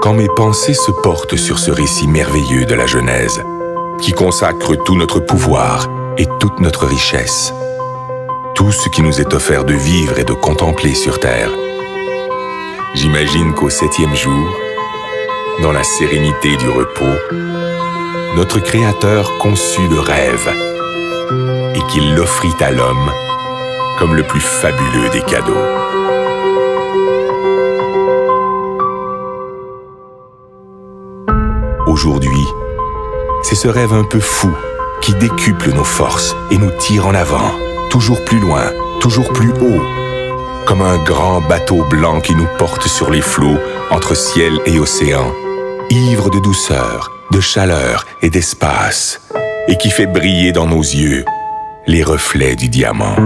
quand mes pensées se portent sur ce récit merveilleux de la Genèse, qui consacre tout notre pouvoir et toute notre richesse, tout ce qui nous est offert de vivre et de contempler sur terre, j'imagine qu'au 7e jour, dans la sérénité du repos, notre Créateur conçut le rêve et qu'il l'offrit à l'homme comme le plus fabuleux des cadeaux. Aujourd'hui, c'est ce rêve un peu fou qui décuple nos forces et nous tire en avant, toujours plus loin, toujours plus haut, comme un grand bateau blanc qui nous porte sur les flots entre ciel et océan, ivre de douceur, de chaleur et d'espace, et qui fait briller dans nos yeux les reflets du diamant.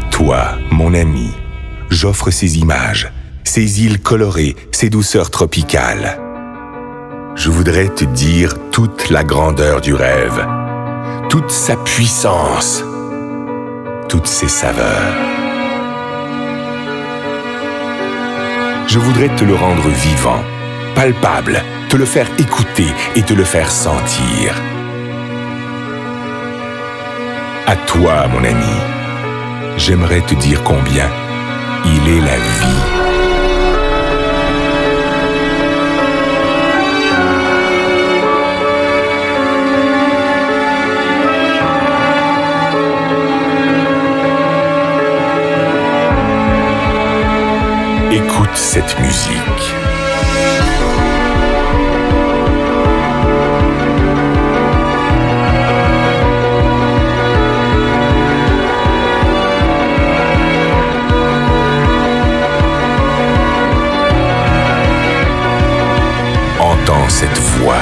Toi, mon ami, j'offre ces images, ces îles colorées, ces douceurs tropicales. Je voudrais te dire toute la grandeur du rêve, toute sa puissance, toutes ses saveurs. Je voudrais te le rendre vivant, palpable, te le faire écouter et te le faire sentir. À toi, mon ami. J'aimerais te dire combien il est la vie. Écoute cette musique. Entends cette voix.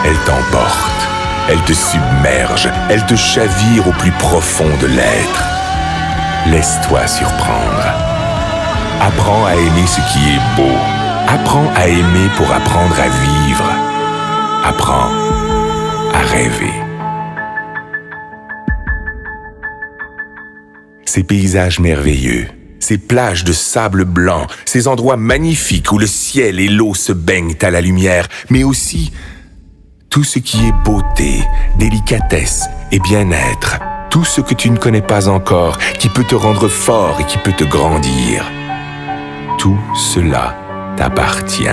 Elle t'emporte, elle te submerge, elle te chavire au plus profond de l'être. Laisse-toi surprendre. Apprends à aimer ce qui est beau. Apprends à aimer pour apprendre à vivre. Apprends à rêver. Ces paysages merveilleux, ces plages de sable blanc, ces endroits magnifiques où le ciel et l'eau se baignent à la lumière, mais aussi tout ce qui est beauté, délicatesse et bien-être, tout ce que tu ne connais pas encore, qui peut te rendre fort et qui peut te grandir. Tout cela t'appartient.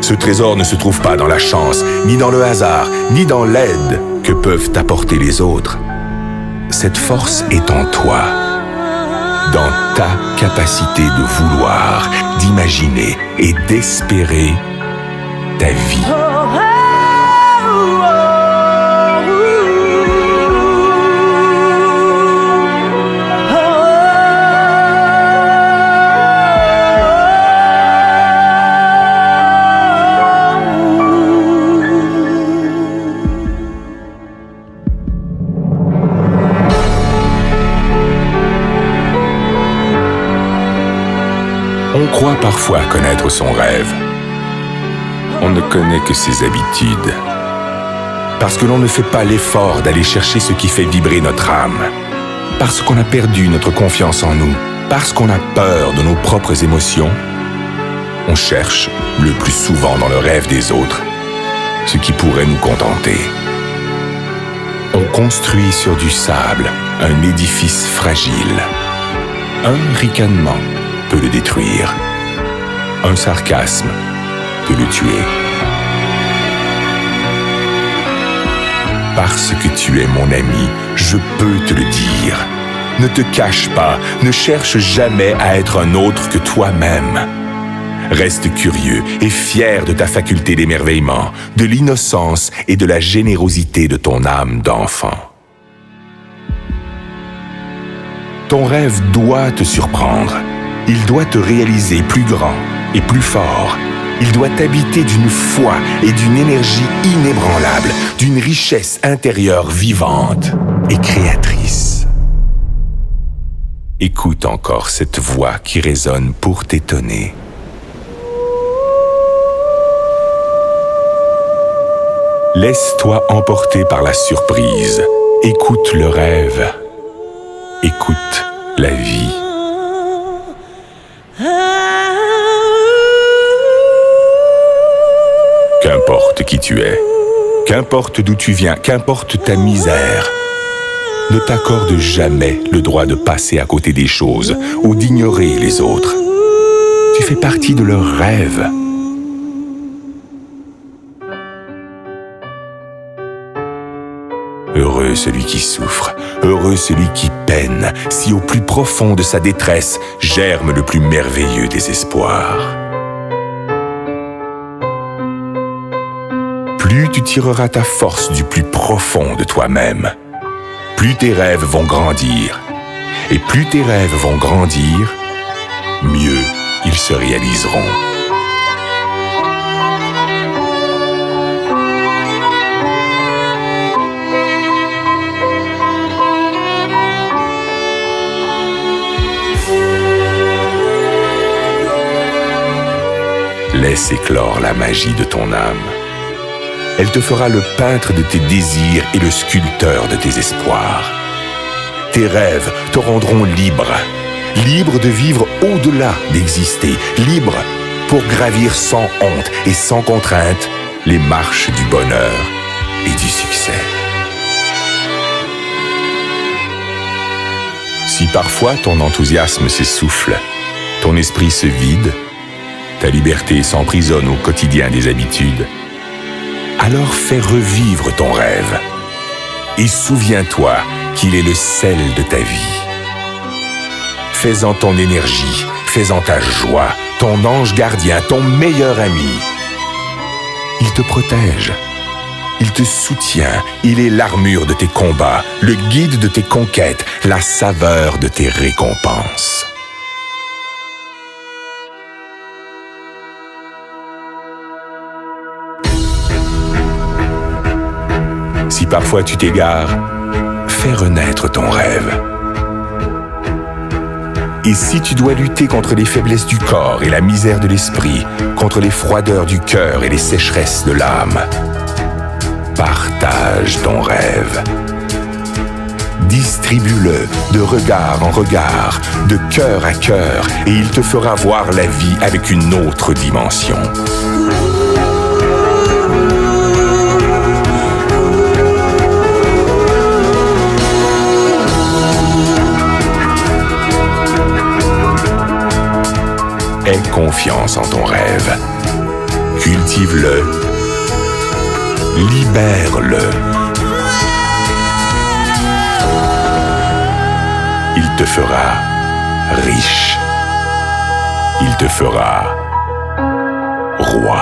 Ce trésor ne se trouve pas dans la chance, ni dans le hasard, ni dans l'aide que peuvent t'apporter les autres. Cette force est en toi, dans ta capacité de vouloir, d'imaginer et d'espérer ta vie. On croit parfois connaître son rêve. On ne connaît que ses habitudes. Parce que l'on ne fait pas l'effort d'aller chercher ce qui fait vibrer notre âme. Parce qu'on a perdu notre confiance en nous. Parce qu'on a peur de nos propres émotions. On cherche, le plus souvent dans le rêve des autres, ce qui pourrait nous contenter. On construit sur du sable un édifice fragile. Un ricanement peut le détruire. Un sarcasme peut le tuer. Parce que tu es mon ami, je peux te le dire. Ne te cache pas, ne cherche jamais à être un autre que toi-même. Reste curieux et fier de ta faculté d'émerveillement, de l'innocence et de la générosité de ton âme d'enfant. Ton rêve doit te surprendre. Il doit te réaliser plus grand et plus fort. Il doit t'habiter d'une foi et d'une énergie inébranlable, d'une richesse intérieure vivante et créatrice. Écoute encore cette voix qui résonne pour t'étonner. Laisse-toi emporter par la surprise. Écoute le rêve. Écoute la vie. Qu'importe qui tu es, qu'importe d'où tu viens, qu'importe ta misère, ne t'accorde jamais le droit de passer à côté des choses ou d'ignorer les autres. Tu fais partie de leurs rêves. Heureux celui qui souffre, heureux celui qui peine, si au plus profond de sa détresse germe le plus merveilleux des espoirs. Plus tu tireras ta force du plus profond de toi-même, plus tes rêves vont grandir. Et plus tes rêves vont grandir, mieux ils se réaliseront. Laisse éclore la magie de ton âme. Elle te fera le peintre de tes désirs et le sculpteur de tes espoirs. Tes rêves te rendront libre, libre de vivre au-delà d'exister, libre pour gravir sans honte et sans contrainte les marches du bonheur et du succès. Si parfois ton enthousiasme s'essouffle, ton esprit se vide, ta liberté s'emprisonne au quotidien des habitudes, alors fais revivre ton rêve et souviens-toi qu'il est le sel de ta vie. Fais-en ton énergie, fais-en ta joie, ton ange gardien, ton meilleur ami. Il te protège, il te soutient, il est l'armure de tes combats, le guide de tes conquêtes, la saveur de tes récompenses. Si parfois tu t'égares, fais renaître ton rêve. Et si tu dois lutter contre les faiblesses du corps et la misère de l'esprit, contre les froideurs du cœur et les sécheresses de l'âme, partage ton rêve. Distribue-le de regard en regard, de cœur à cœur, et il te fera voir la vie avec une autre dimension. Aie confiance en ton rêve. Cultive-le. Libère-le. Il te fera riche. Il te fera roi.